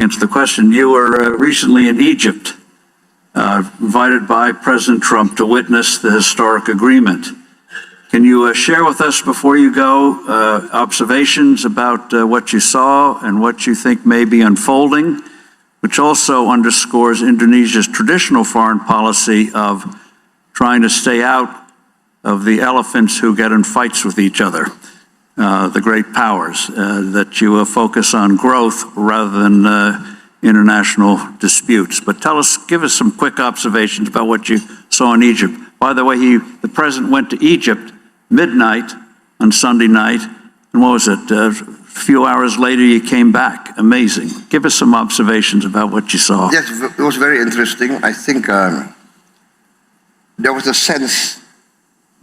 answer the question. You were recently in Egypt, invited by President Trump to witness the historic agreement. Can you share with us before you go observations about what you saw and what you think may be unfolding, which also underscores Indonesia's traditional foreign policy of trying to stay out of the elephants who get in fights with each other, the great powers, that you focus on growth rather than international disputes. But give us some quick observations about what you saw in Egypt. By the way, the president went to Egypt midnight on Sunday night, and what was it? A few hours later, you came back. Amazing. Give us some observations about what you saw. Yes, it was very interesting. I think there was a sense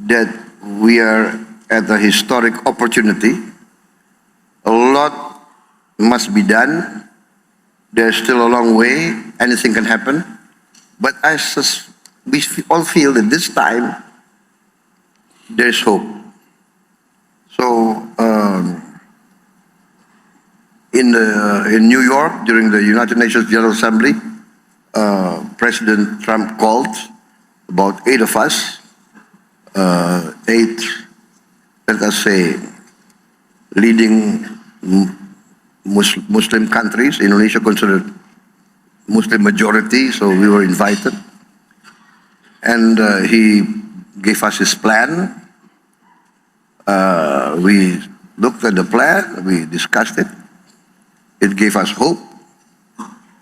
that we are at a historic opportunity. A lot must be done. There's still a long way. Anything can happen. But we all feel that this time, there's hope. So, in New York, during the United Nations General Assembly, President Trump called about 8 of us, 8, let us say, leading Muslim countries. Indonesia considered Muslim majority, so we were invited. And he gave us his plan. We looked at the plan, we discussed it. It gave us hope.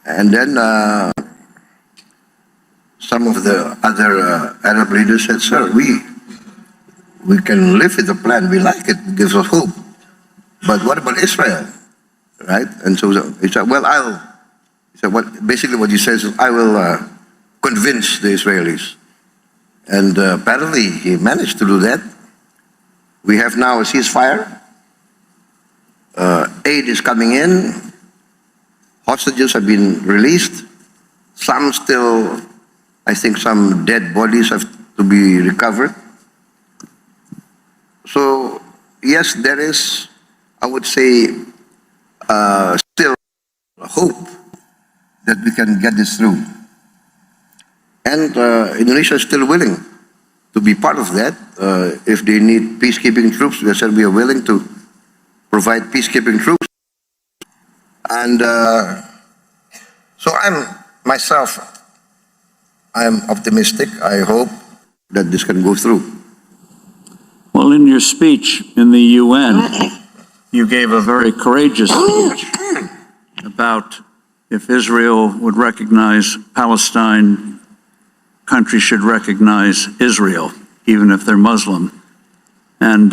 And then some of the other Arab leaders said, sir, we can live with the plan, we like it, it gives us hope. But what about Israel, right? And so he said, well, basically what he says is, I will convince the Israelis. And apparently he managed to do that. We have now a ceasefire. Aid is coming in. Hostages have been released. Some still, I think some dead bodies have to be recovered. So, yes, there is, I would say, still hope that we can get this through. And Indonesia is still willing to be part of that. If they need peacekeeping troops, we said we are willing to provide peacekeeping troops. And so I'm optimistic. I hope that this can go through. Well, in your speech in the UN, you gave a very courageous speech about if Israel would recognize Palestine, countries should recognize Israel, even if they're Muslim. And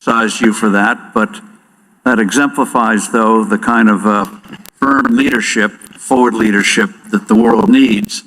criticize you for that, but that exemplifies, though, the kind of firm leadership, forward leadership that the world needs